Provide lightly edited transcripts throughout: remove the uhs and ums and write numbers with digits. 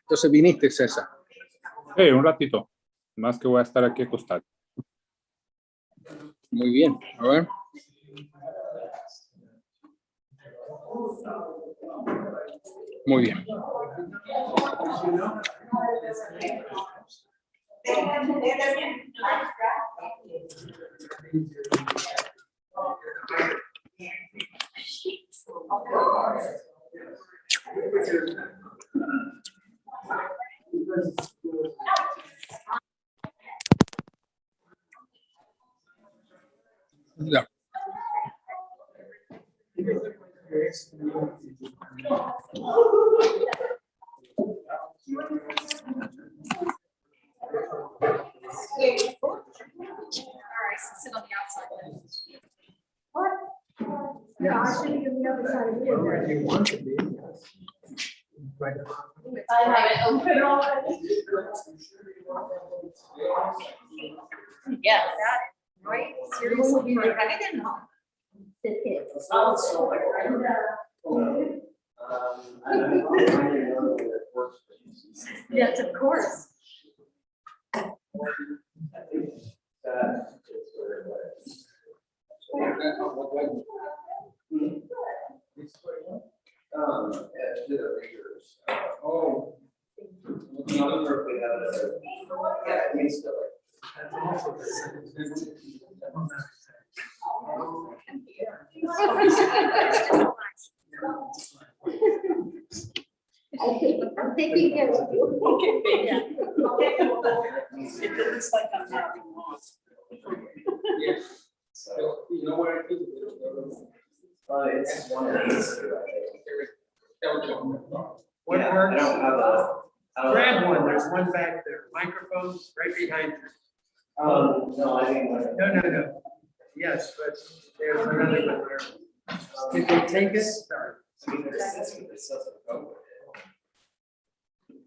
Entonces viniste, César. Un ratito. Más que voy a estar aquí acostado. Muy bien. A ver. Muy bien. Ya. Sit on the outside then. What? No, I should be on the other side of you. If you want to be. I have it open already. Yes. Right? Seriously, I didn't know. The kids. Yes, of course. Oh. I'm taking care of you. Okay, thank you. It looks like I'm having lost. Yes. So, you know where it is? It's one of these. What Yeah, works? I don't have a. Grab one, there's one back there, microphone's right behind you. No, I think. No. Yes, but there's another one there. Did they take it? Sorry. I mean, there's this, but this doesn't go with it.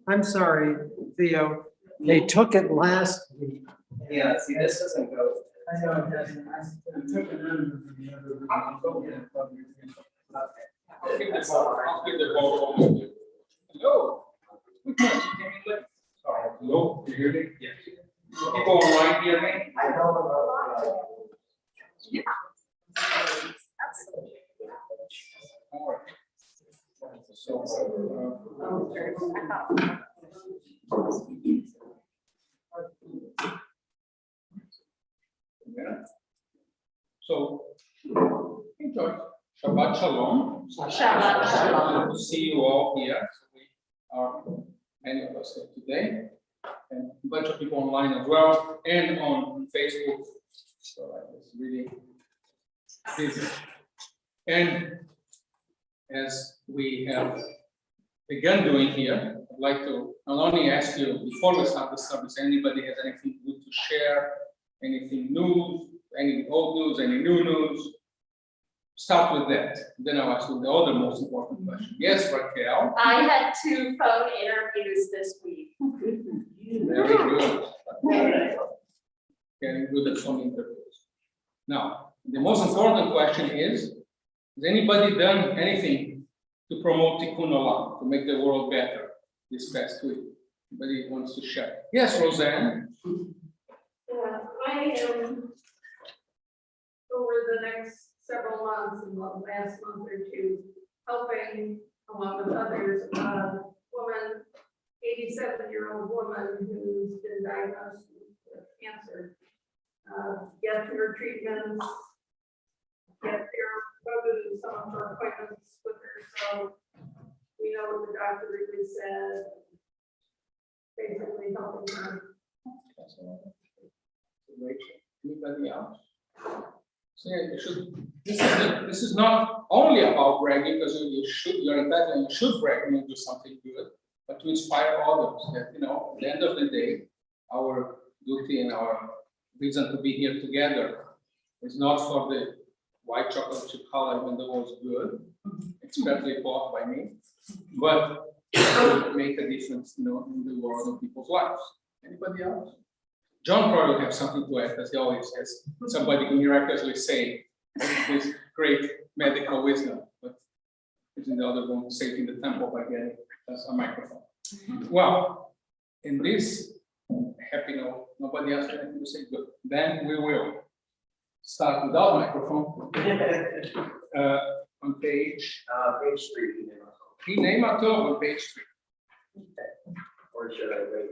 I'm sorry, Theo. They took it last week. Yeah, see, this doesn't go. with it. I know it doesn't. I took it under the other room. I'll give the ball over to you. Hello. Good morning. Can you let- Sorry. Hello. You hear me? Yes. People online hear me? I know about. Yeah. Absolutely. All right. So, yeah. So, enjoy. Shabbat Shalom. Shabbat Shalom. Good to see you all here. So we are, many of us here today, and a bunch of people online as well, and on Facebook. So it's really busy. And as we have begun doing here, I'd like to not only ask you, before we start the service, anybody has anything good to share, anything new, any old news, any new news? Start with that. Then I'll ask you the other most important question. Yes, Raquel. I had 2 phone interviews this week. Very good. Getting good at some interviews. Now, the most important question is, has anybody done anything to promote Tikkun Olam, to make the world better this past week? Anybody wants to share? Yes, Roseanne. I am over the next several months, in the last month or two, helping along with others, a woman, 87-year-old woman who's been diagnosed with cancer. Get to her treatments, get there, go to some of her appointments with her, so we know what the doctor really said. Basically helping her. Anybody else? So yeah, you should, this is not only about bragging, because you're entitled, you should brag when you do something good, but to inspire others that, you know, at the end of the day, our duty and our reason to be here together is not for the white chocolate chip challah, even though it was good, expertly bought by me, but to make a difference, you know, in the world and people's lives. Anybody else? John probably has something to add, as he always has. Somebody can miraculously say this great medical wisdom. But is in the other room, safe in the temple by getting a microphone. Well, in this happy note, nobody else has anything to say, good. Then we will start without microphone on page. Page 3. Name on page 3. Or should I wait?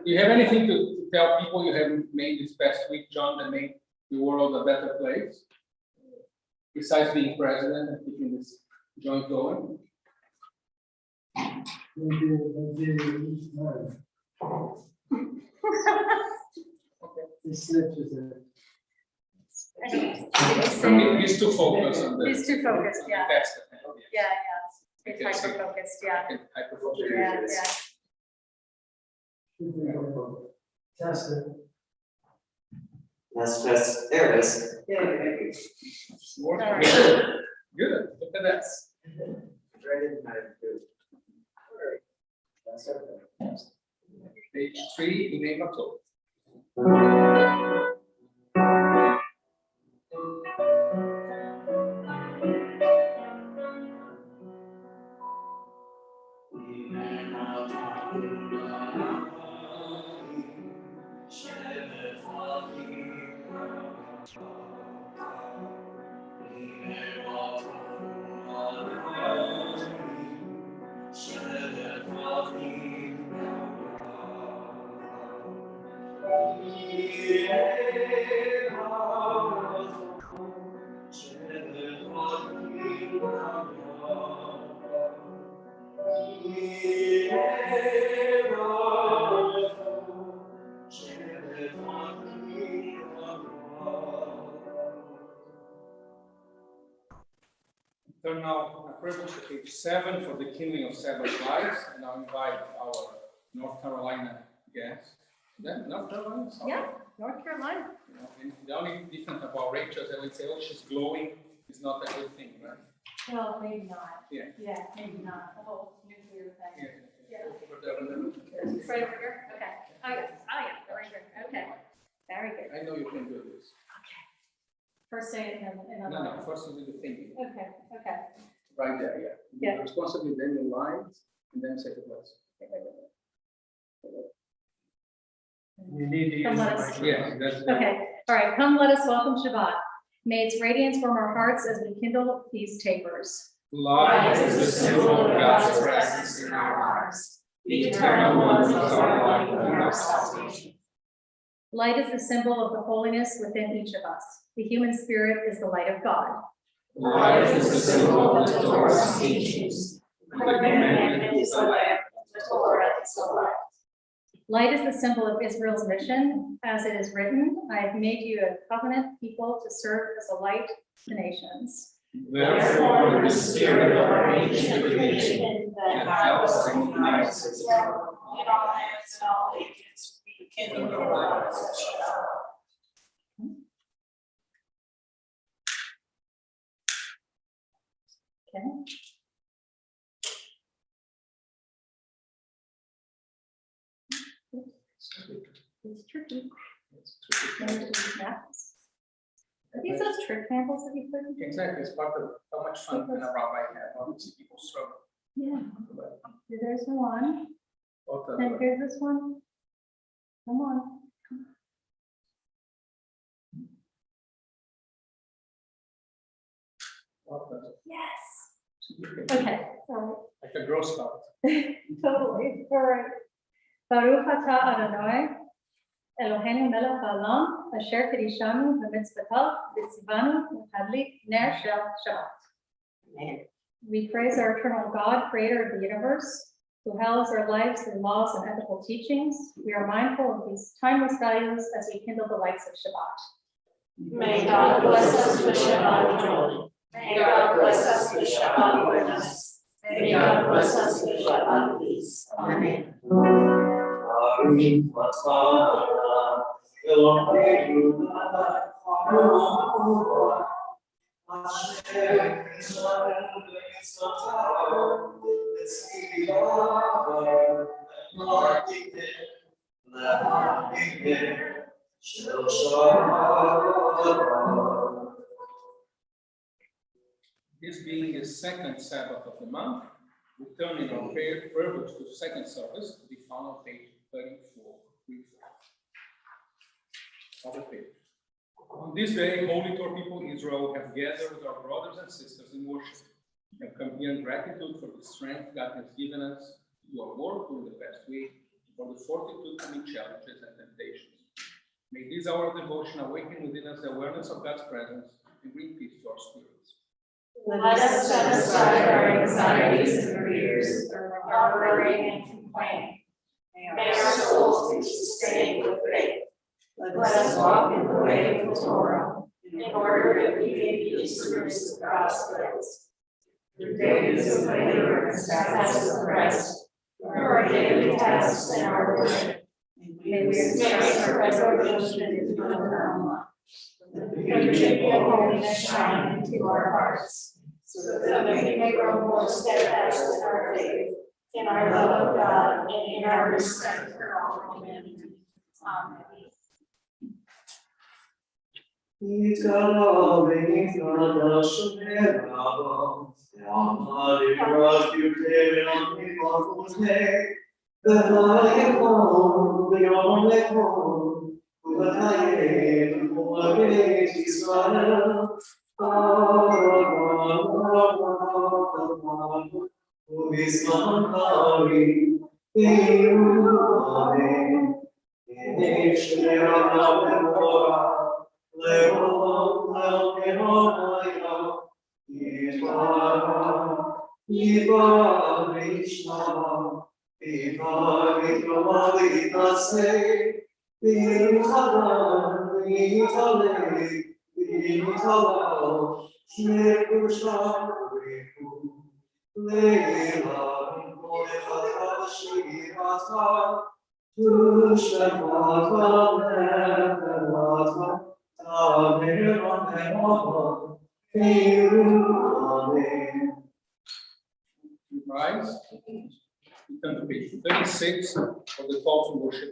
Do you have anything to tell people you have made this past week, John, that made the world a better place? Besides being president and keeping this joint going? He's too focused on the. He's too focused, yeah. That's the thing, Yeah, yeah. It's hyper-focused, yeah. Hyper-focused. Yeah, yeah. Test it. Test. There it is. Working. All right. Good, look at that. Page 3, name of todo. Turn now a privilege to page 7 for the kindling of Sabbath lights, and I'll invite our North Carolina guest. Then North Carolina? Yeah, North Carolina. You know, and the only difference about Rachel is I would say, oh, she's glowing. It's not a good thing, right? Well, maybe not. Yeah. Yeah, maybe not. The whole nuclear thing. Yeah. It's right over here? Okay. Oh, yeah, right here. Okay. Very good. I know you can do this. Okay. First say it in No, another. no, first you do the thinking. Okay, okay. Right there, yeah. Yeah. Responsibly, then the lines, and then second place. You need to use Come the on. microphone. Yeah, that's. Okay, all right, come let us welcome Shabbat. May its radiance warm our hearts as we kindle these tapers. Light is the symbol of God's presence in our hearts. The eternal one is our light and our salvation. Light is the symbol of the holiness within each of us. The human spirit is the light of God. Light is the symbol of the Torah's teachings. The commandment is the lamp, the Torah is the light. Light is the symbol of Israel's mission. As it is written, I have made you a covenant people to serve as a light to nations. Therefore, the spirit of our ancient creation that helps and unites us in all lands and all ages, we kindle the lights of Shabbat. Okay. It's tricky. Are these those trick handles that you put in? Exactly, it's part of how much fun can a rabbi have, how much people struggle. Yeah. There's one. Both of Then them. here's this one. Come on. Both of them. Yes. Okay. All Like a Girl Scout. right. Totally. All right. Baruch atah Adonai, Eloheinu melech haolam, asher kedishanu b'mitzvotav v'tzivanu l'hadlik ner shel Shabbat. Amen. We praise our eternal God, creator of the universe, who hallows our lives through laws and ethical teachings. We are mindful of these timeless values as we kindle the lights of Shabbat. May God bless us with Shabbat joy. May God bless us with Shabbat awareness. May God bless us with Shabbat peace. Amen. This being the second Sabbath of the month, we turn in our prayers to the second service to be found on page 34. Of the page. On this day, Holy Torah people Israel have gathered with our brothers and sisters in worship. We have come here in gratitude for the strength God has given us to do our work during the past week, for the fortitude to meet challenges and temptations. May this hour of devotion awaken within us the awareness of God's presence and bring peace to our spirits. Let us set aside our anxieties and fears, our worry and complaint. May our souls be sustained with faith. Let us walk in the way of the Torah, in order that we may be instruments of God's grace. Through days of labor and sacrifice of rest, through our daily tasks and our worship, may we express our devotion to the eternal life. Let your holiness shine into our hearts, so that we may grow more steadfast in our faith, in our love of God, and in our respect for all humanity. Amen. Rise. We turn to page 36 of the call to worship.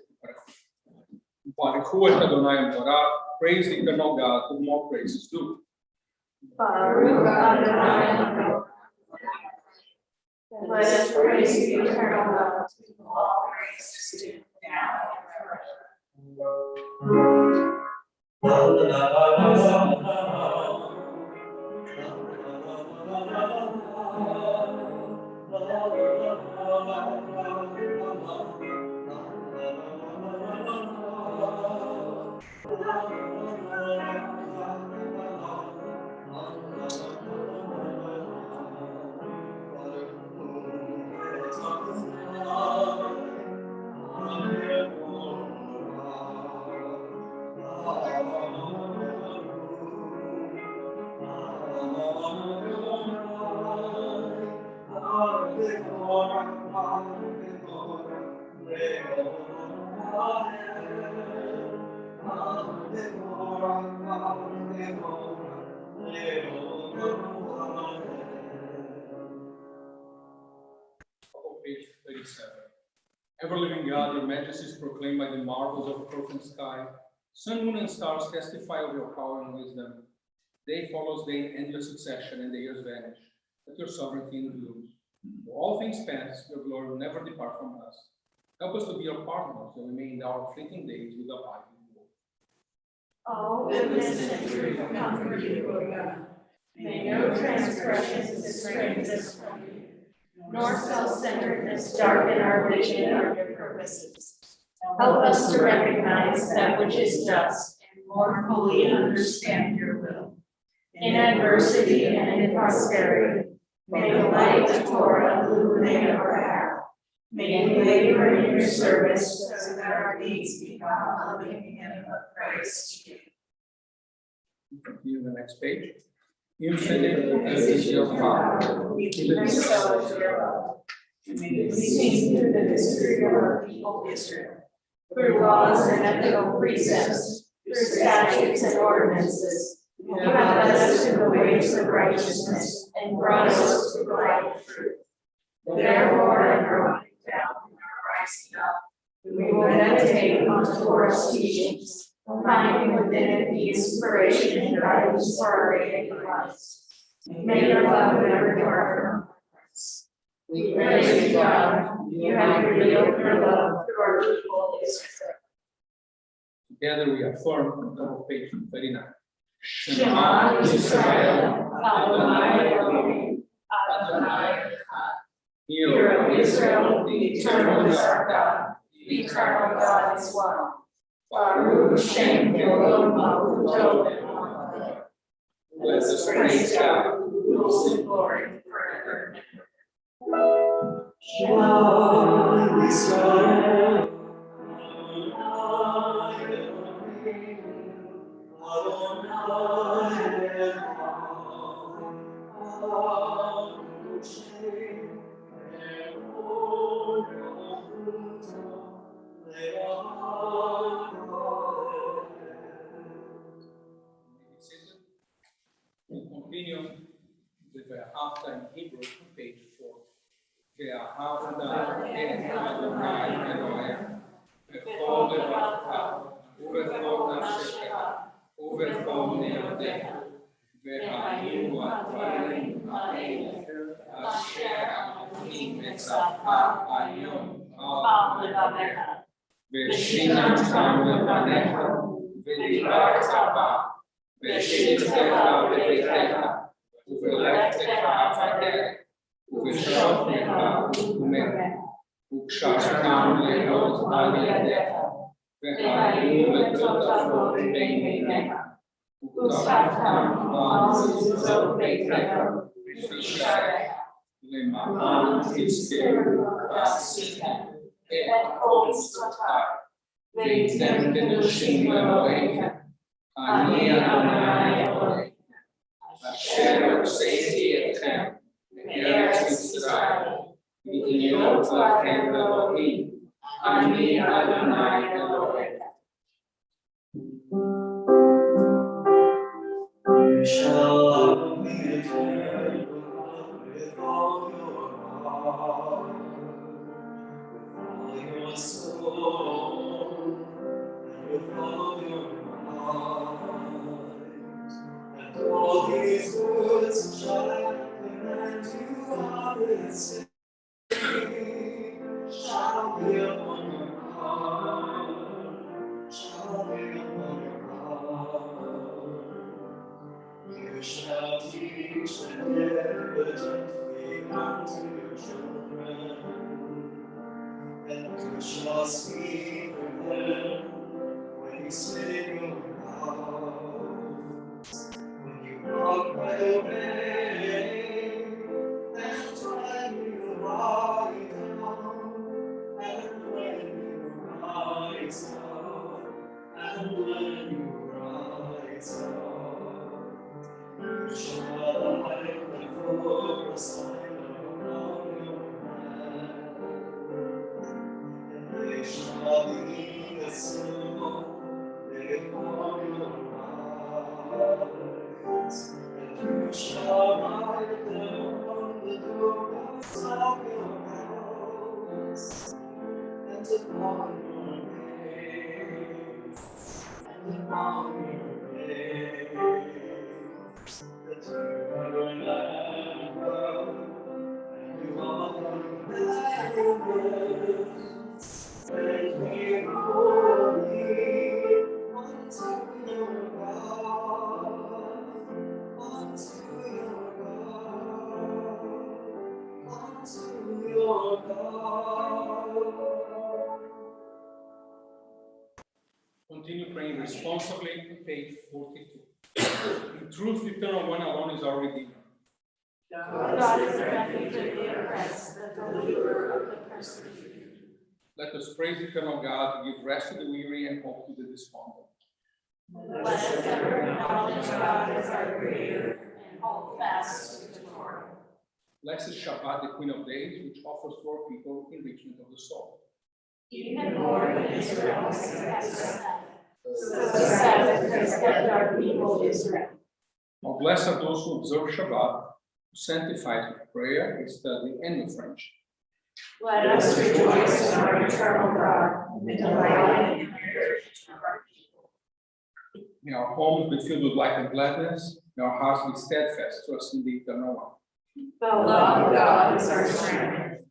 Baruch Adonai Torah, praise the eternal God, to whom all praise is due. Baruch Adonai. Let us praise the eternal God, to whom all praise is due, now and forever. Page 37. Ever-living God, your majesty is proclaimed by the marvels of earth and sky. Sun, moon, and stars testify of your power and wisdom. Day follows day in endless succession, and the years vanish, but your sovereignty endures. For all things pass, your glory will never depart from us. Help us to be your partners, that we may end our fleeting days with abiding hope. All goodness and truth come from you, O God. May no transgressions estrange us from you, nor self-centeredness darken our vision of your purposes. Help us to recognize that which is just and more fully understand your will. In adversity and in prosperity, may the light of Torah illuminate our path. May we labor in your service so that our deeds become a living hymn of praise to you. Continue the next page. Infinite is your power. Even so is your love. May we sing through the history of our people Israel, through laws and ethical precepts, through statutes and ordinances. You have led us to the ways of righteousness and brought us to the light of truth. Therefore, in our lying down and our rising up, we will meditate on Torah's teachings, finding within it the inspiration and guidance for our daily lives. May your love never depart from us. We praise you, God. You have revealed your love to our people Israel. Together we affirm on top of page 39. Shema Yisrael, Adonai Elohim, Adonai Echad. Hear, O Israel, the eternal is our God, the eternal God is one. Baruch Shem Elohim Malkuto Le'olam. Let us praise God, who rules in glory forever. Shema Yisrael, Adonai Elohim, Adonai Echad. Baruch Shem Elohim Malkuto We continue with the Hafta in Hebrew on page 4. Hafta en Adonai Elohim, bechol levacha, ubechol nafshecha, ubechol neodecha, v'hayu advarim ha'eleh, asher anochim metzavcha hayom al levavecha, v'shinantam levanecha, v'dibarta ba, v'shivtecha b'beitecha, ובלכתך בדרך, ובשוכבך ובקומך, וקשרתם להיות על ידיך, והיו לטוטפות בין עיניך, וקשרתם על מזוזות ביתך ובשעריך, למען תזכרו ועשיתם את כל מצוותיי, והייתם קדושים לאלוהיכם, אני אדוני אלוהיכם. אשר הוצאתי אתכם מארץ מצרים, להיות לכם אלוהים, אני אדוני אלוהיכם. You shall love me eternally with all your heart, with all your soul, and with all your mind. And all these words shall I command you on this day, shall be upon your heart, shall be upon your heart. You shall teach them diligently unto your children, and you shall speak of them when you sit in your house, when you walk by the way, and when you lie down, and when you rise up, and when you rise up. You shall hide them for a sign upon your hand, and they shall be a symbol before your eyes, and you shall write them on the doorposts of your house, and upon your gates, and upon your gates, that you are an emperor, and you are magnificent, and we holy unto your God, unto your God, unto your God. Continue praying responsibly to page 42. In truth, the eternal one alone is our Redeemer. God is refuge of the oppressed, the deliverer of the persecuted. Let us praise the eternal God to give rest to the weary and hope to the despondent. Let us ever acknowledge God as our Creator and hold fast to the Torah. Blessed Shabbat, the Queen of Days, which offers to our people enrichment of the soul. Even more than Israel has Sabbath, so the Sabbath has kept our people Israel. How blessed are those who observe Shabbat, who sanctify it with prayer, with study, and with friendship. Let us rejoice in our eternal God and delight in the heritage of our people. May our homes be filled with light and gladness. May our hearts be steadfast, trusting the eternal one. The love of God is our strength.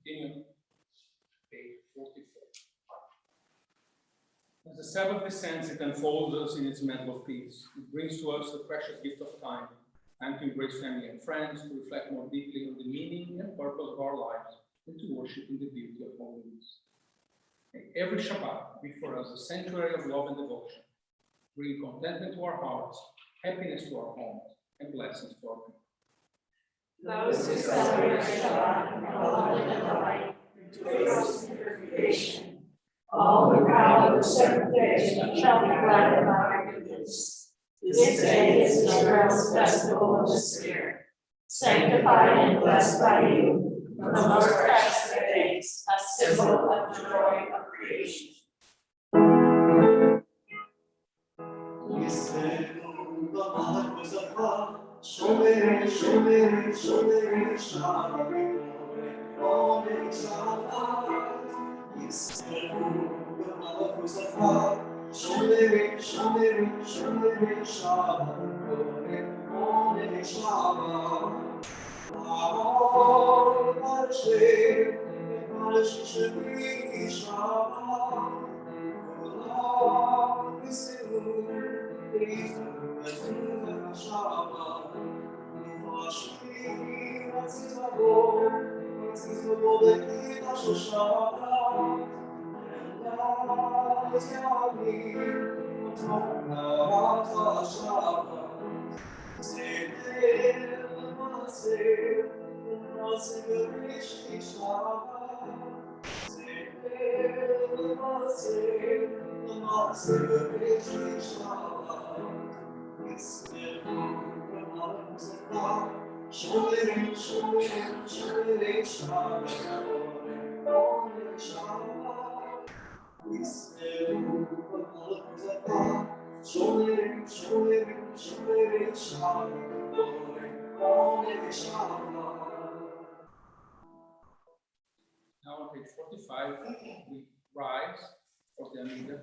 Continue. Page 44. As the Sabbath descends, it unfolds us in its mantle of peace. It brings to us the precious gift of time to embrace family and friends, to reflect more deeply on the meaning and purpose of our lives, and to worship in the beauty of holiness. May every Shabbat be for us a sanctuary of love and devotion, bringing contentment to our hearts, happiness to our homes, and blessings to our people. Those who celebrate Shabbat and love and delight, rejoice in your creation. All who proud of the seventh day shall be glad of our goodness. This day is Israel's festival of the Spirit, sanctified and blessed by you, the most precious of days, a symbol of the joy of creation. Now on page 45, we rise for the Amiga.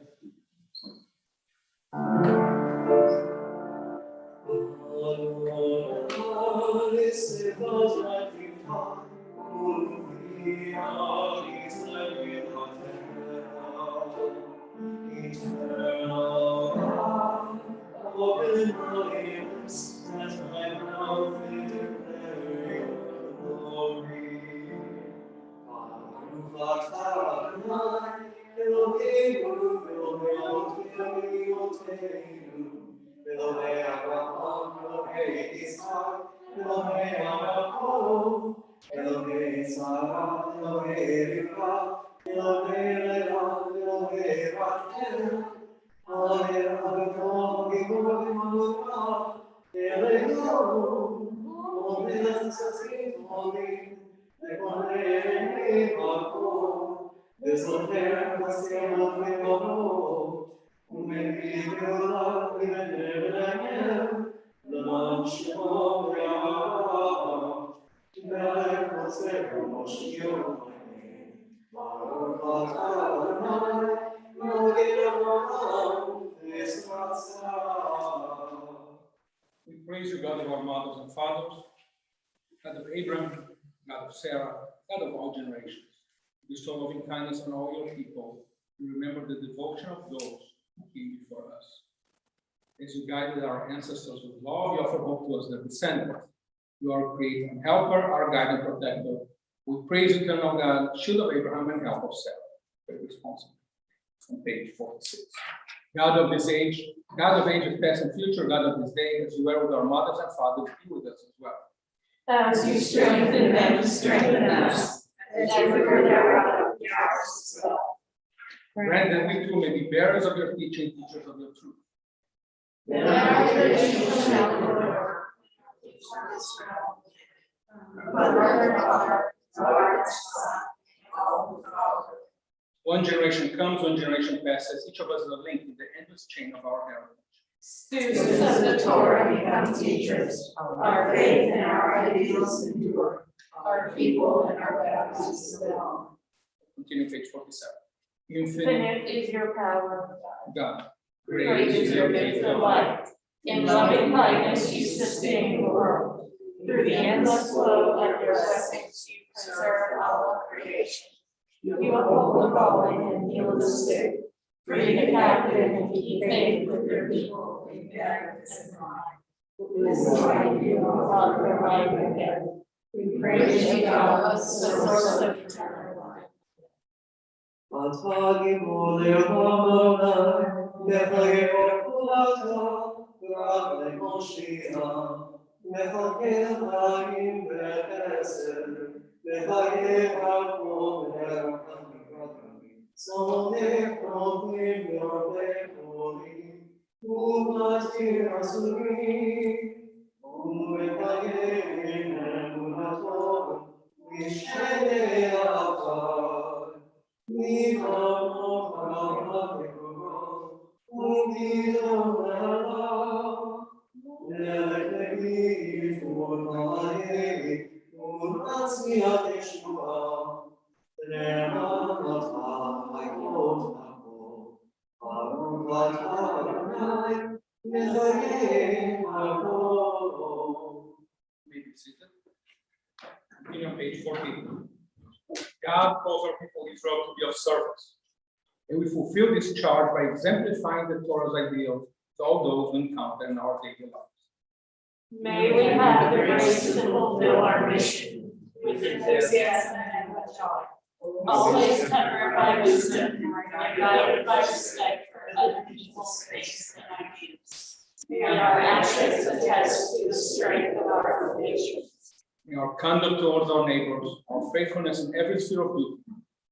We praise you, God of our mothers and fathers, God of Abraham, God of Sarah, God of all generations. Bestow loving kindness on all your people, and remember the devotion of those who came before us. As you guided our ancestors with love, you offer hope to us, their descendants. You are great and helper, our guide and protector. We praise you, eternal God, shield of Abraham and help of Sarah. Very responsible. On page 46. God of this age, God of ages past and future, God of this day, as you were with our mothers and fathers, be with us as well. As you strengthen them, strengthen us. And everywhere they are, be ours as well. Grant that we too may be bearers of your teaching, teachers of your truth. Then our tradition shall endure. One generation comes, one generation passes. Each of us is a link in the endless chain of our heritage. Students of the Torah become teachers. Our faith and our ideals endure. Our people and our values belong. Continue page 47. Infinite is your power, God. great is your gift of life. In loving kindness you sustain the world. Through the endless flow of your blessings you preserve all of creation. You uphold the fallen and heal the sick. Free the captive and keep faith with your people in darkness and light. This is why you are the light again. We praise you, God, the source of eternal life. Continue on page 14. God calls our people Israel to be of service, and we fulfill this charge by exemplifying the Torah's ideals to all those we encounter in our daily lives. May we have the grace to fulfill our mission with enthusiasm and with joy, always covered by wisdom and guided by respect for other people's faiths and ideas. May our actions attest to the strength of our foundations. May our conduct towards our neighbors, our faithfulness in every sphere of duty,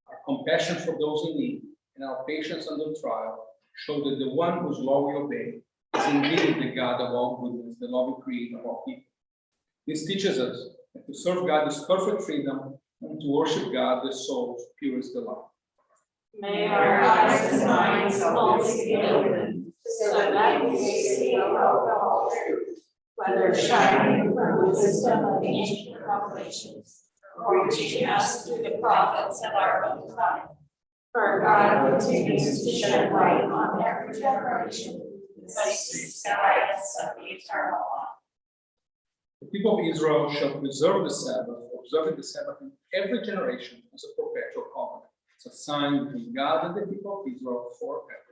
our compassion for those in need, and our patience under trial show that the one whose law we obey is indeed the God of all goodness, the loving creator of all people. This teaches us that to serve God is perfect freedom, and to worship God the soul's purest delight. May our eyes and minds always be open, so that we may see all truth, whether shining from the wisdom of ancient revelations, or reaching us through the prophets of our own time. For God continues to shed light on every generation, the guidance of the eternal law. The people of Israel shall preserve the Sabbath, observing the Sabbath in every generation as a perpetual covenant. It's a sign between God and the people of Israel forever.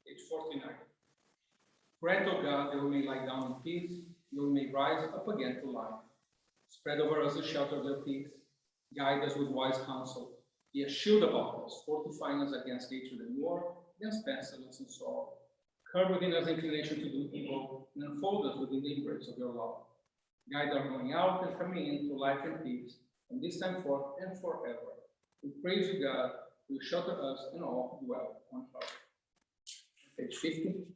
Page 49. Grant, O God, that we may lie down in peace, that we may rise up again to life. Spread over us the shelter of your peace. Guide us with wise counsel. Be a shield about us, fortifying us against hatred and war, against pestilence and sorrow. Curb within us inclination to do evil, and unfold us within the embrace of your love. Guide our going out and coming in to life and peace, from this time forth and forever. We praise you, God, who shelter us and all who dwell on earth. Page 50.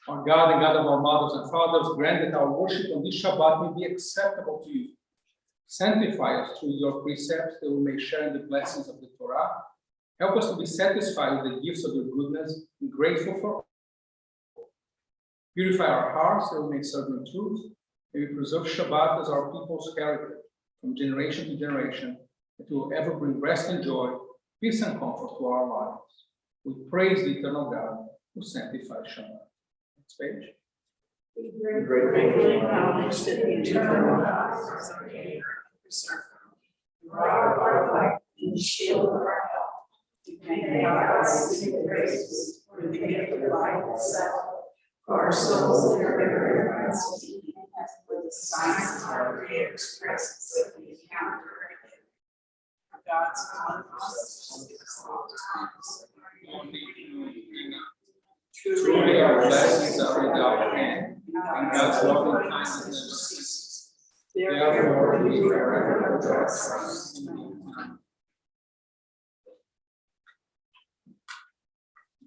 Our God and God of our mothers and fathers, grant that our worship on this Shabbat may be acceptable to you. Sanctify us through your precepts, that we may share in the blessings of the Torah. Help us to be satisfied with the gifts of your goodness and grateful for all. Purify our hearts, that we may serve in truth. May we preserve Shabbat as our people's heritage from generation to generation, that we will ever bring rest and joy, peace and comfort to our lives. We praise the eternal God who sanctifies Shabbat. Next page. We gratefully acknowledge that the eternal God is our creator, preserver, the rock of our life, and the shield of our health. We thank God for His graces, for the gift of life itself, for our souls that are buried in Christ, for the signs of our Creator's presence that we encounter every day. For God's conquest is all times. Truly our blessings are without end, and God's loving kindness never ceases. Therefore, we forever rejoice.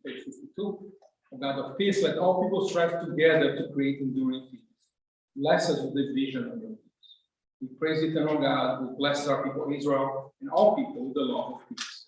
Page 52. O God of peace, let all people strive together to create enduring peace. Bless us with the vision of your peace. We praise the eternal God who blesses our people Israel and all people with the love of peace.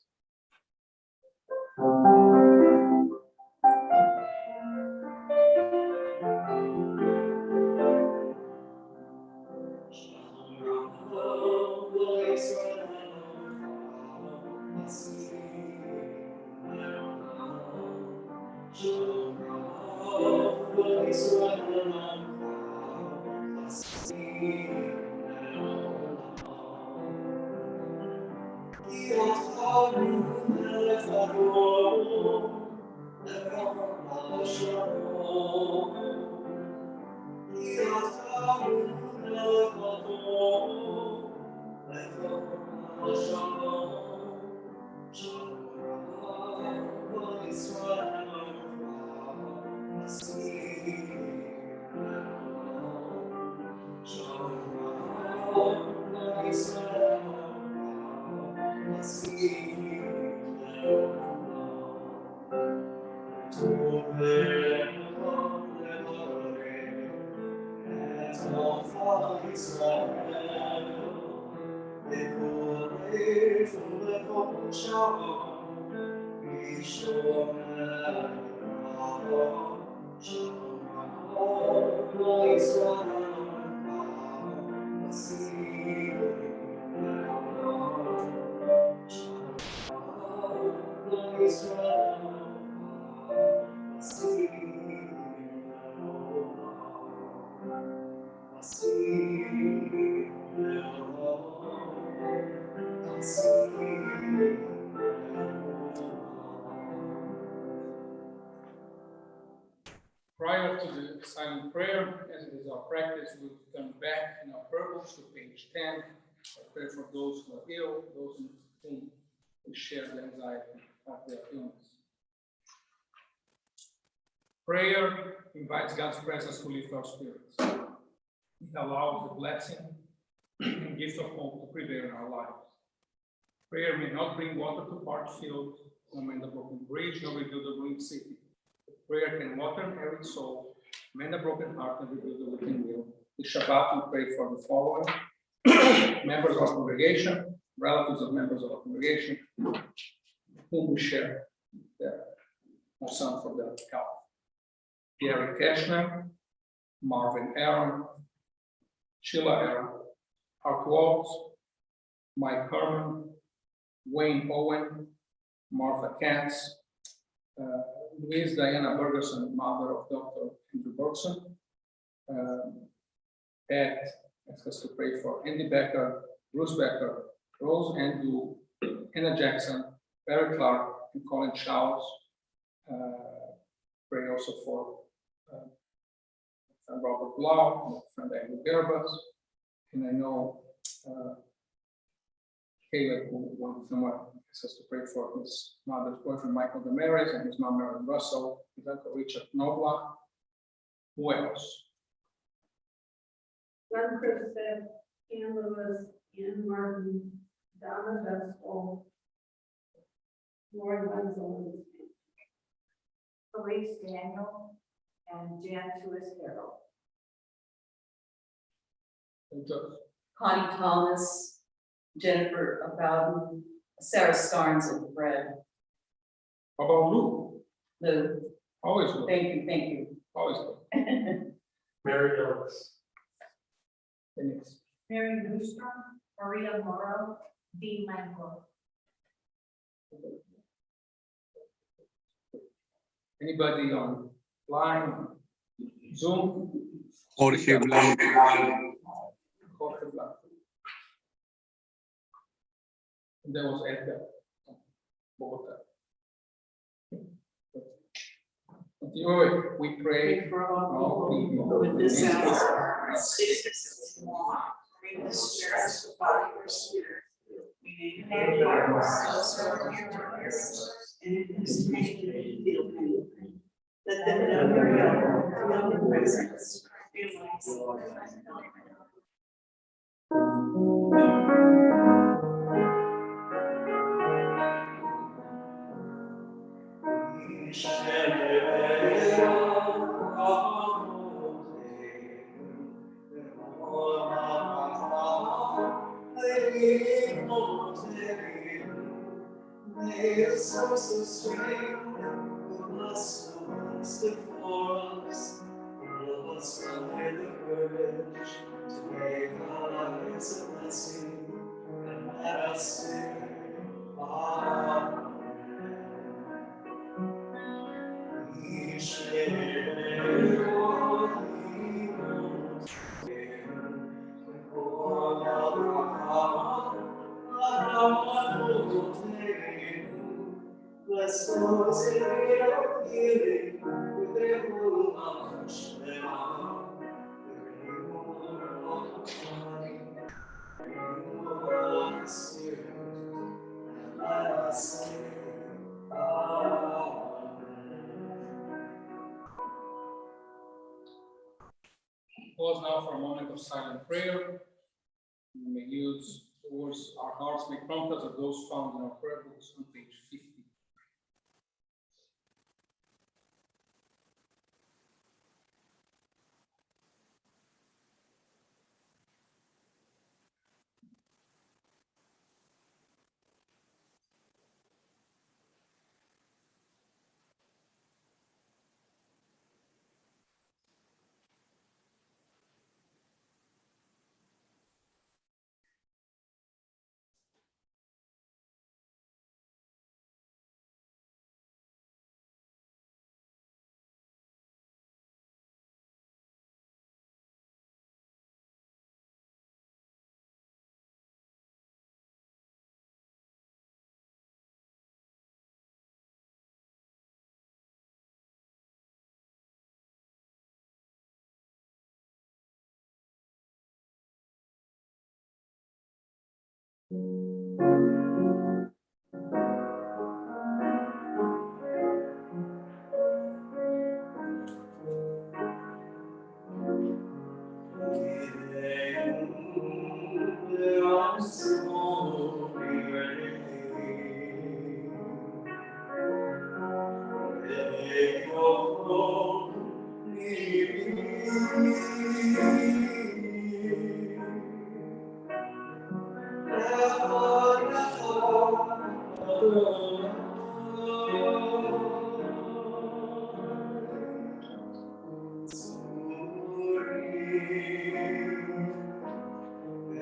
Prior to the silent prayer, as it is our practice, we will turn back in our purpose to page 10. I pray for those who are ill, those in whom we share the anxiety of their illness. Prayer invites God's presence to lift our spirits. It allows the blessing and gift of hope to prevail in our lives. Prayer may not bring water to parched fields, nor mend the broken bridge, nor rebuild a ruined city. Prayer can water an arid soul, mend a broken heart, and rebuild a weakened will. This Shabbat, we pray for the following: members of our congregation, relatives of members of our congregation, whom we share our son for the health. Gary Cashman, Marvin Aaron, Sheila Aaron, Art Waltz, Mike Herman, Wayne Owen, Martha Katz, Louise Diana Bergerson, mother of Dr. Andrew Bergson. Pat asked us to pray for Andy Becker, Bruce Becker, Rose Andrew, Anna Jackson, Barry Clark, and Colin Showers. Pray also for friend Robert Blau, friend Andrew Gerbas, and I know Caleb, who wanted someone asked us to pray for his mother's boyfriend Michael Damaris and his mom Marilyn Russell, his uncle Richard Knobloch. Who else? Glenn Christie, Ian Lewis, Ian Martin, Donna Vestal, Lauren Wenzel, Elise Daniel, and Jan Lewis Carroll. And Joyce. Connie Thomas, Jennifer Bowden, Sarah Starnes of Bread. How about Lou? Lou, Always Lou. thank you. Always Lou. Mary Ellis. Denise. Mary Newstrom, Maria Morrow, Dean Langlow. Anybody online, Zoom? Jorge Blanco. Jorge Blanco. And there was Edgar, Bogota. Continue, we pray for all people. With this sound, sickness, bring the spirits of body or spirit. We name those who are near to us, and in whose pain we feel pain. Let them know your presence. Feel like source of strength, bless the ones before us, all of us find the courage to make our lives a blessing, and let us say, Amen. Bless those in need of healing with their full of Shema. The Spirit, and let us say, Amen. Pause now for a moment of silent prayer. We may use the words our hearts may prompt us, or those found in our prayer books on page 50.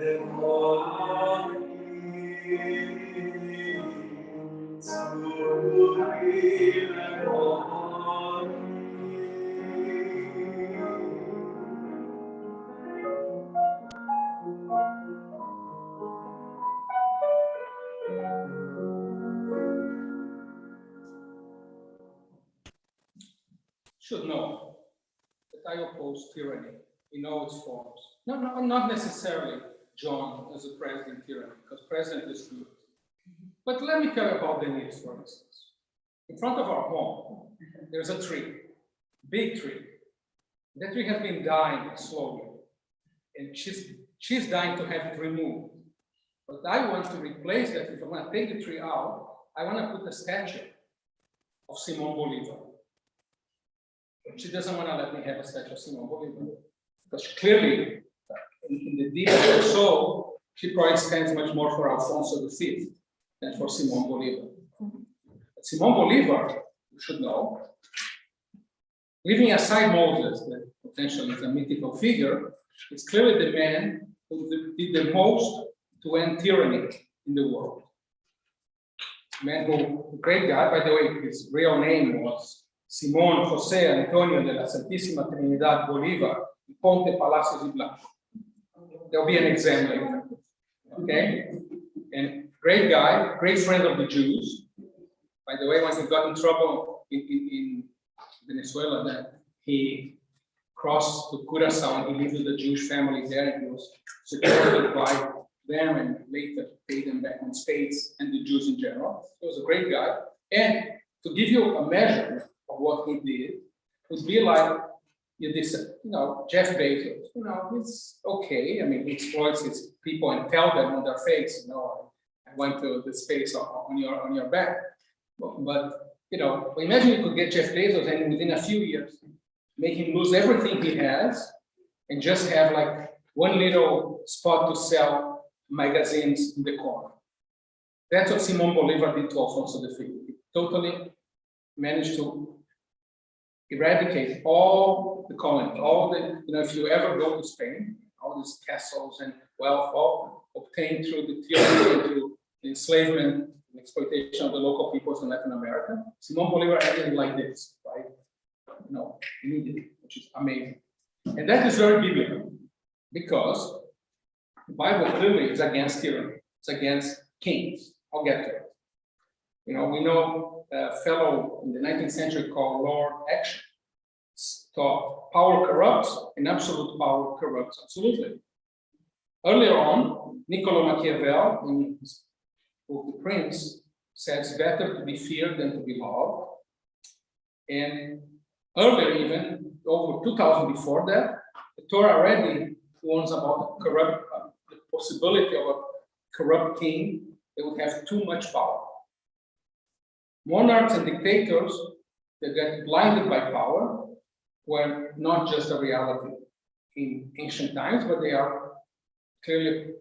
Should know that I oppose tyranny in all its forms. No, not necessarily John as a president tyranny, because president is good. But let me tell you about the needs, for instance. In front of our home, there's a tree, big tree. That tree has been dying slowly, and she's dying to have it removed. But I want to replace that. If I want to take the tree out, I want to put a statue of Simon Bolivar. But she doesn't want to let me have a statue of Simon Bolivar, because clearly, in the deep of her soul, she probably stands much more for Alfonso V than for Simon Bolivar. But Simon Bolivar, you should know, leaving aside Moses, that potentially is a mythical figure, is clearly the man who did the most to end tyranny in the world. Man who, a great guy, by the way, his real name was Simón José Antonio de la Santísima Trinidad Bolívar, Ponte Palacios y Blanco. There'll be an exam later. Okay? And great guy, great friend of the Jews. By the way, when he got in trouble in Venezuela, that he crossed to Curaçao and he lived with the Jewish family there, and he was supported by them and later paid them back in spades and the Jews in general. He was a great guy. And to give you a measure of what he did, would be like, Jeff Bezos, he's okay. I mean, he exploits his people and tell them on their face, I went to the space on your back. But imagine you could get Jeff Bezos and within a few years, make him lose everything he has and just have like one little spot to sell magazines in the corner. That's what Simón Bolívar did to Alfonso V. He totally managed to eradicate all the colonies, all the, if you ever go to Spain, all these castles and wealth, all obtained through the tyranny, through the enslavement and exploitation of the local peoples in Latin America. Simón Bolívar ended like this, right? Immediately, which is amazing. And that is very biblical, because the Bible clearly is against tyranny. It's against kings. I'll get to it. We know a fellow in the 19th century called Lord Action taught power corrupts and absolute power corrupts absolutely. Earlier on, Niccolo Machiavelli, in his book The Prince, says it's better to be feared than to be loved. And earlier, even over 2000 before that, the Torah already warns about the possibility of a corrupt king that would have too much power. Monarchs and dictators that get blinded by power were not just a reality in ancient times, but they are clearly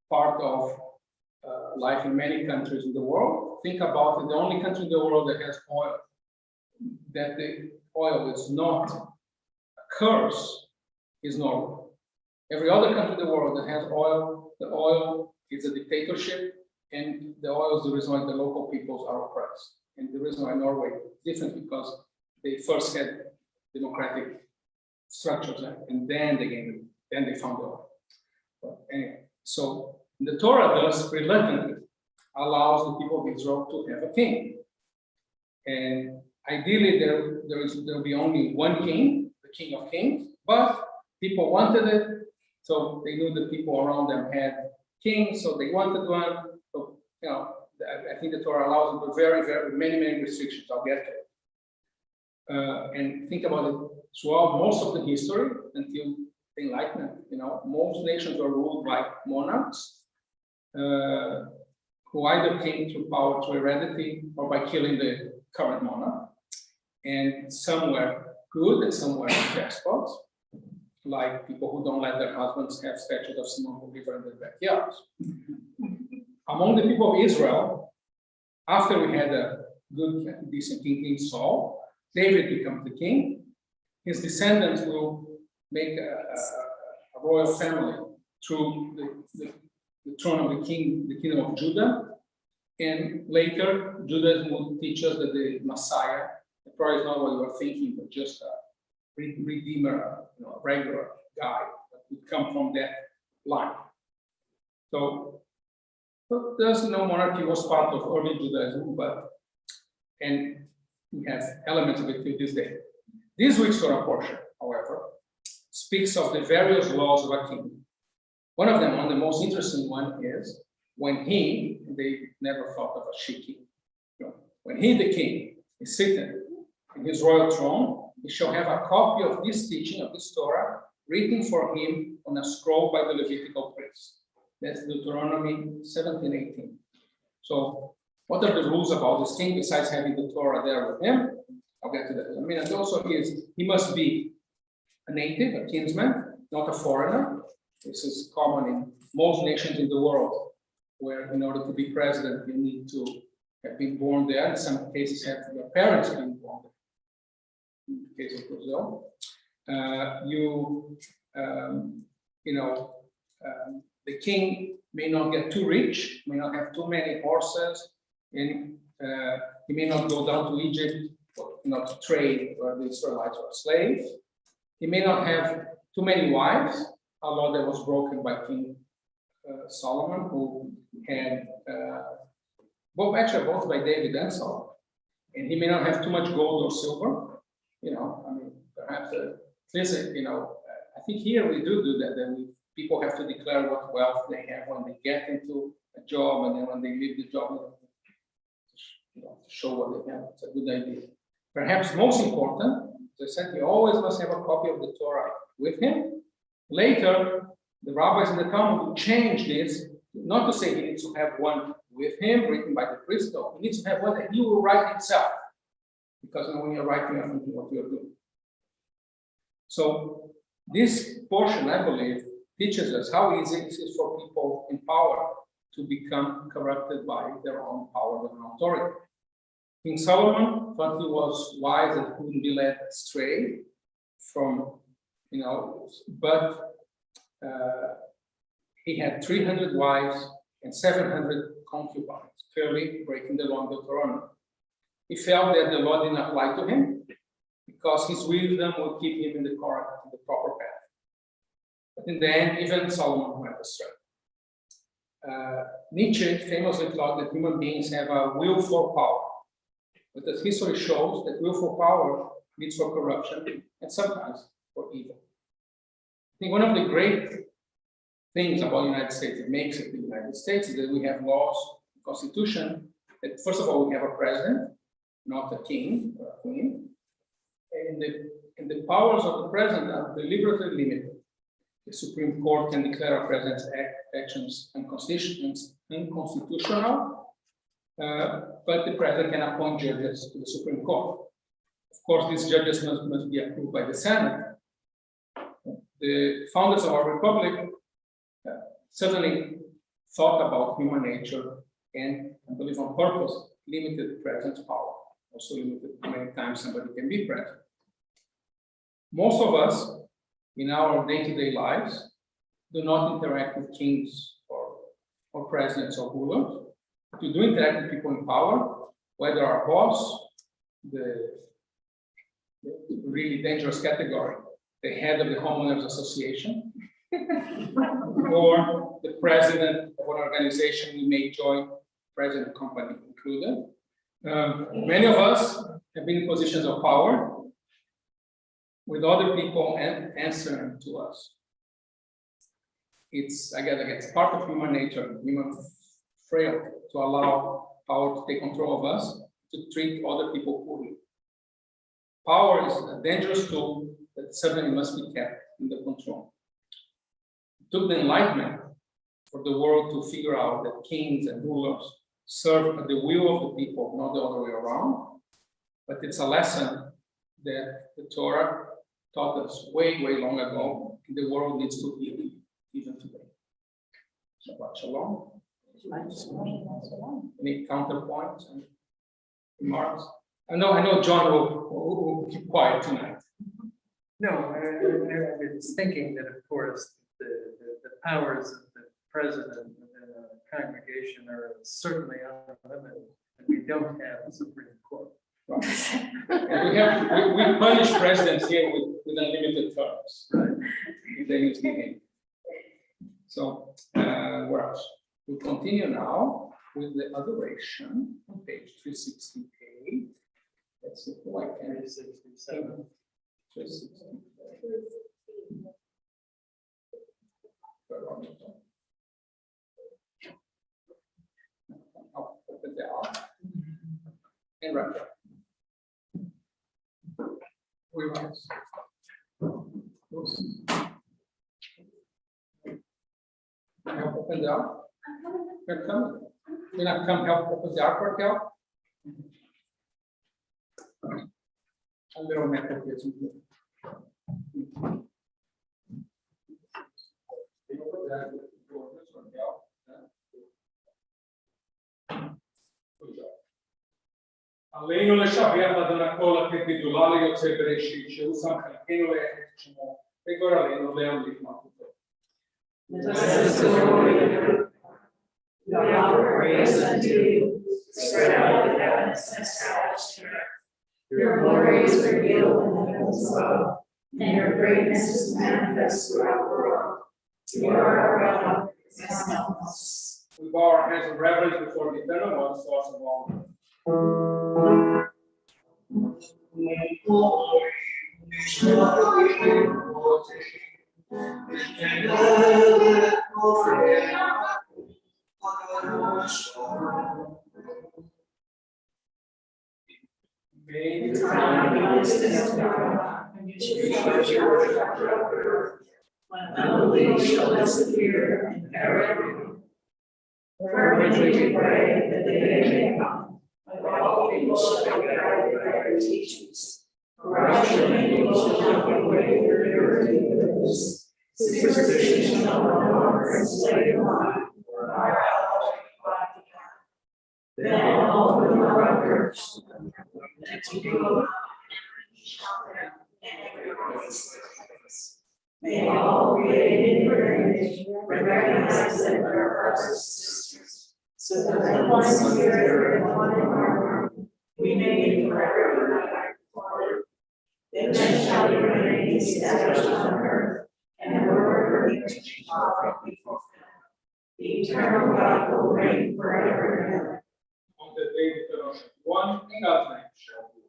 part of life in many countries in the world. Think about it, the only country in the world that has oil, that the oil is not a curse, is Norway. Every other country in the world that has oil, the oil is a dictatorship, and the oil is the reason why the local peoples are oppressed. And the reason why Norway is different, because they first had democratic structures, and then they found the oil. But anyway, so the Torah thus reluctantly allows the people of Israel to have a king. And ideally, there will be only one king, the King of Kings, but people wanted it, so they knew the people around them had kings, so they wanted one. So, I think the Torah allows them, but very, very many restrictions. I'll get to it. And think about it, throughout most of the history until the Enlightenment, most nations were ruled by monarchs who either came through power through heredity or by killing the current monarch. And some were good and some were despots, like people who don't let their husbands have statues of Simon Bolivar in their backyards. Among the people of Israel, after we had a good, decent king, Saul, David becomes the king. His descendants will make a royal family through the throne of the kingdom of Judah. And later, Judaism will teach us that the Messiah, probably not what you are thinking, but just a redeemer, a regular guy that would come from that line. So, there's no monarchy was part of early Judaism, and we have elements of it to this day. This week's Torah portion, however, speaks of the various laws of a king. One of them, the most interesting one, is when they never thought of a she king. When he, the king, is seated in his royal throne, he shall have a copy of this teaching, of this Torah, written for him on a scroll by the Levitical priests. That's Deuteronomy 17:18. So, what are the rules about this king besides having the Torah there with him? I'll get to that in a minute. Also, he must be a native, a kinsman, not a foreigner. This is common in most nations in the world, where in order to be president, you need to have been born there. In some cases, have your parents been born there. In the case of Brazil, the king may not get too rich, may not have too many horses, and he may not go down to Egypt to trade where the Israelites were slaves. He may not have too many wives, a law that was broken by King Solomon, who had both by David and Solomon. And he may not have too much gold or silver. Perhaps I think here we do that. People have to declare what wealth they have when they get into a job, and then when they leave the job, to show what they have. It's a good idea. Perhaps most important, as I said, he always must have a copy of the Torah with him. Later, the rabbis in the Talmud will change this, not to say he needs to have one with him, written by the priest, no, he needs to have one that he will write himself. Because when you're writing, you're thinking what you're doing. So, this portion, I believe, teaches us how easy it is for people in power to become corrupted by their own power, their own authority. King Solomon thought he was wise and couldn't be led astray from, but he had 300 wives and 700 concubines, clearly breaking the law of Deuteronomy. He felt that the law didn't apply to him because his wisdom would keep him in the proper path. But in the end, even Solomon went astray. Nietzsche famously thought that human beings have a will for power. But as history shows, that will for power leads for corruption and sometimes for evil. I think one of the great things about the United States that makes it the United States is that we have laws, constitution, that first of all, we have a president, not a king or a queen. And the powers of the president are deliberately limited. The Supreme Court can declare a president's actions unconstitutional, but the president can appoint judges to the Supreme Court. Of course, these judges must be approved by the Senate. The founders of our republic certainly thought about human nature and, I believe on purpose, limited the president's power. Also limited how many times somebody can be president. Most of us, in our day-to-day lives, do not interact with kings or presidents or rulers. We do interact with people in power, whether our boss, the really dangerous category, the head of the homeowners association, or the president of an organization we may join, president company included. Many of us have been in positions of power with other people answering to us. It's part of human nature, human frailty, to allow power to take control of us, to treat other people poorly. Power is a dangerous tool that certainly must be kept under control. It took the Enlightenment for the world to figure out that kings and rulers serve the will of the people, not the other way around. But it's a lesson that the Torah taught us way long ago, and the world needs to hear even today. Shabbat Shalom. Any counterpoints and remarks? I know John will keep quiet tonight. No, I was thinking that, of course, the powers of the president within a congregation are certainly unlimited, and we don't have a Supreme Court. And we punish presidents here with unlimited terms. Right. If they misbehave. So, where else? We'll continue now with the adoration on page 368. Let's see who I can. 367. 368. I'll put it down. And right there. Reverse. Help open the ark. Come. You're not come help open the ark, help. A little method here. עלינו לשבח אדוני כל הגדולה ליוצא בראשית שהוא שם חלקנו לארץ שמו וגורלנו להמליך מלכותו. Your praise unto you, spread out the heavens and established the earth. Your glory is revealed in the heavens above, and your greatness is manifest throughout the world. You are our God, and no else. We bow our hands in reverence before the eternal one, source of all. The time is now, when you shall judge the earth, when unbelief shall disappear and perish. Fervently we pray that the day may come, when all people shall be guided by their teachings. Corruption and evil shall be away for purity and goodness. Superstition shall no longer enslave the mind, for our health shall be then all the brothers that to do may all created in your image recognize that we are brothers and sisters, so that one spirit and one heart we may be forever united before. Then shall your reign be established on earth, and the word of your teaching shall be fulfilled. The eternal God will reign forever and ever. On the day of fellowship, one in God's name shall be.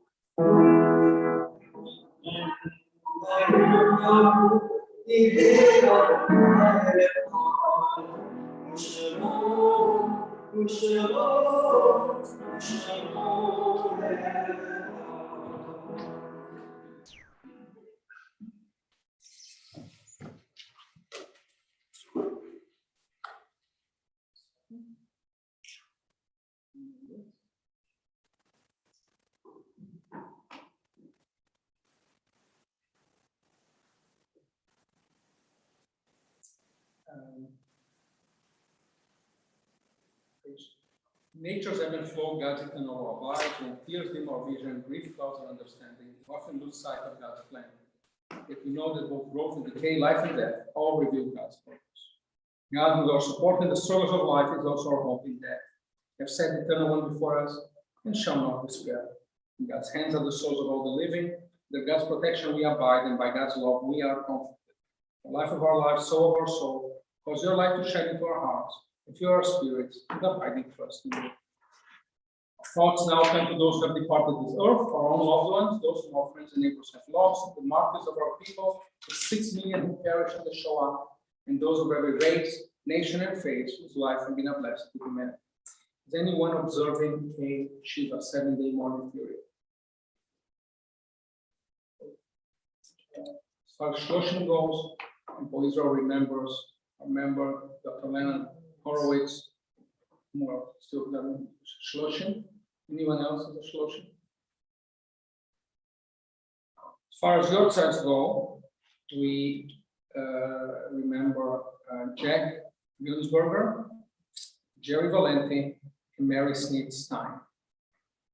Nature's ebb and flow guides it in our lives, when tears dim our vision, grief clouds our understanding, we often lose sight of God's plan. Yet we know that both growth and decay, life and death, all reveal God's purpose. God, who is our support in the struggles of life, is also our hope in death. We have set the eternal one before us, and shall not despair. In God's hands are the souls of all the living. Under God's protection we abide, and by God's love we are comforted. The life of our life, soul of our soul, cause your light to shine into our hearts. If you are spirits, with abiding trust in you. Our thoughts now turn to those who have departed this earth, our own loved ones, those whom our friends and neighbors have lost, the martyrs of our people, the 6 million who perished in the Shoah, and those of every race, nation, and faith whose life has been a blessing to humanity. Is anyone observing a Shiva 7-day mourning period? As far as Shloshim goes, and Israel remembers our member, Dr. Leonard Horowitz, more still done Shloshim. Anyone else has a Shloshim? As far as your sides go, we remember Jack Gunsberger, Jerry Valenti, and Mary Sneed Stein.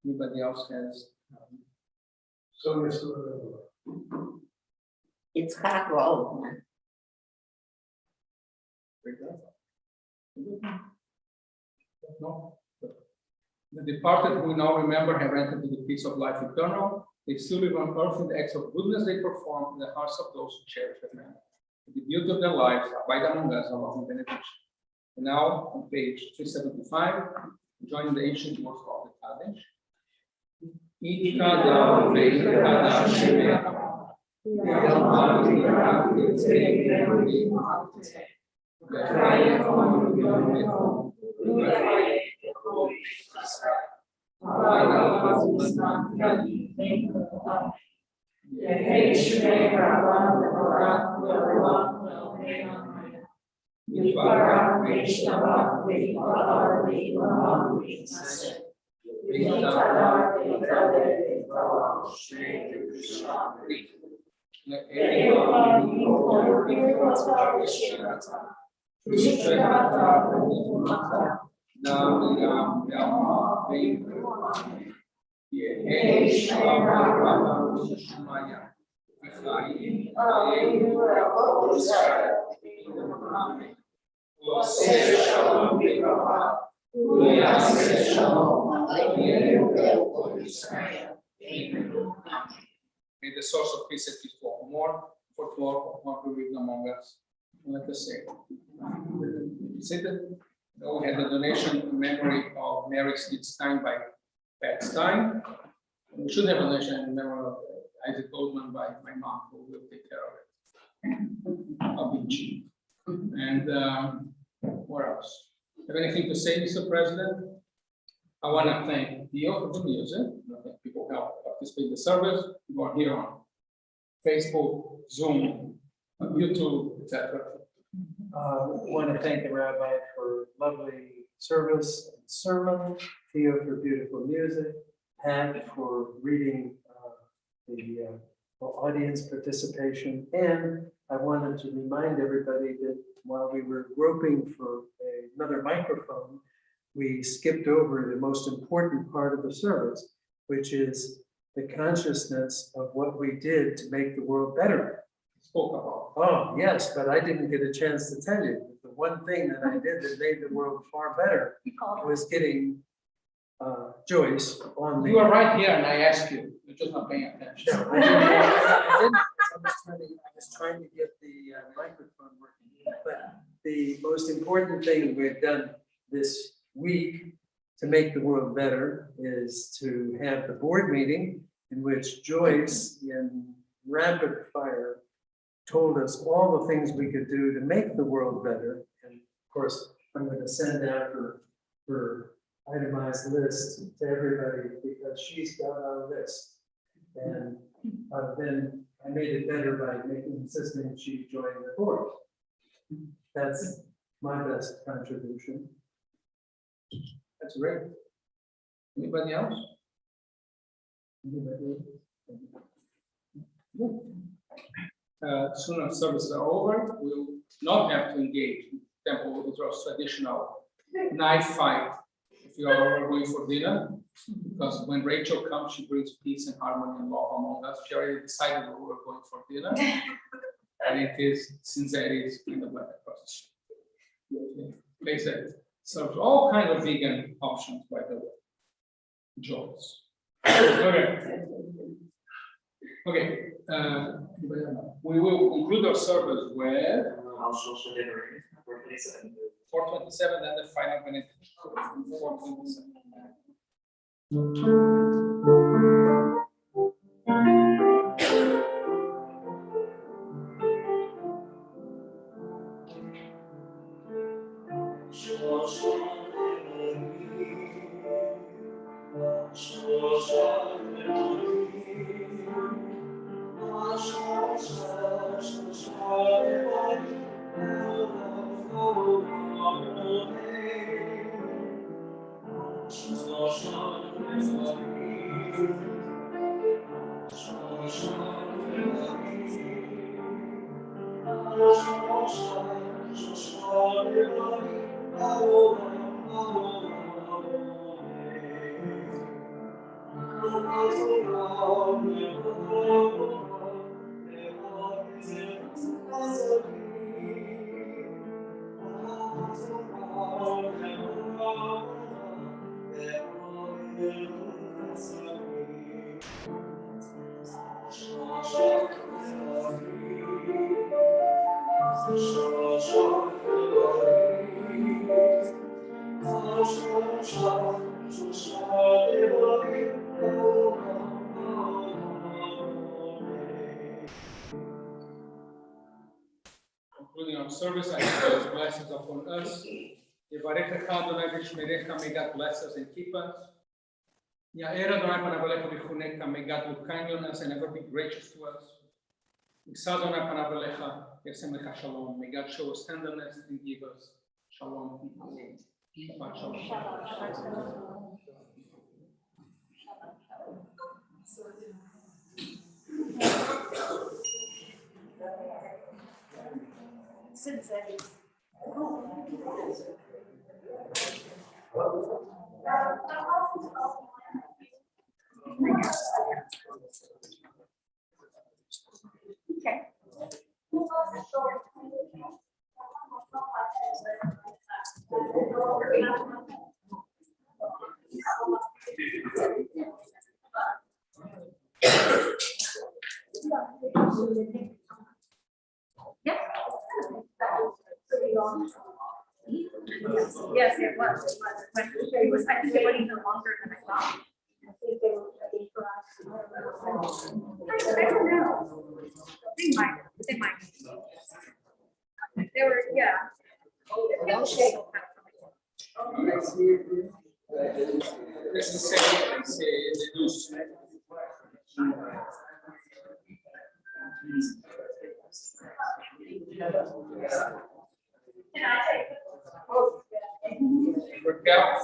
Anybody else has? It's hot roll. Brit Braja. No. The departed who we now remember have entered into the peace of life eternal. They still live on earth in the acts of goodness they perform in the hearts of those who cherish their memory. The beauty of their lives abide among us along with benediction. And now on page 375, joining the ancient words of the Kaddish. Ikada ve'ikada shemecha. May the source of peace and peace for more, for all, more to live among us. Let us say, we had a donation in memory of Mary Stein by Pat Stein. We should have a donation in memory of Isaac Goldman by my mom, who will take care of it. I'll be cheap. And what else? Have anything to say, Mr. President? I want to thank Dio for the music. I think people help participate in the service. People are here on Facebook, Zoom, YouTube, etc. I want to thank the rabbi for lovely service and sermon, Theo for beautiful music, Pat for reading the audience participation. And I wanted to remind everybody that while we were groping for another microphone, we skipped over the most important part of the service, which is the consciousness of what we did to make the world better. Spoke about. Oh, yes, but I didn't get a chance to tell you. The one thing that I did that made the world far better was getting Joyce on the. You were right here, and I asked you. You're just not paying attention. No, I didn't. I was trying to get the microphone working. But the most important thing we've done this week to make the world better is to have the board meeting in which Joyce, in rapid fire, told us all the things we could do to make the world better. And of course, I'm going to send out her itemized list to everybody because she's got our list. And then I made it better by insisting she join the board. That's my best contribution. That's great. Anybody else? Soon as services are over, we'll not have to engage in Temple of Israel's traditional knife fight if you are going for dinner, because when Rachel comes, she brings peace and harmony and love among us. She already decided that we were going for dinner, and it is sincerity in the black process. Place that serves all kinds of vegan options, by the way. Joys. Okay. Okay. We will conclude our service with 427 and the final benediction. 427. service, I pray His blessings upon us. Yevarechecha Adonai v'yishmerecha, may God bless us and keep us. Ya'er Adonai panav elecha v'chuneka, may God look kind on us and ever be gracious to us. Yisa Adonai panav elecha, yasem lecha shalom, may God show us tenderness and give us shalom. Shabbat shalom. Okay. Yes. Yes, it was. It was. I think it went even longer than I thought. I think they were ready for us. I don't know. They might. They might. They were, yeah. This is the work out.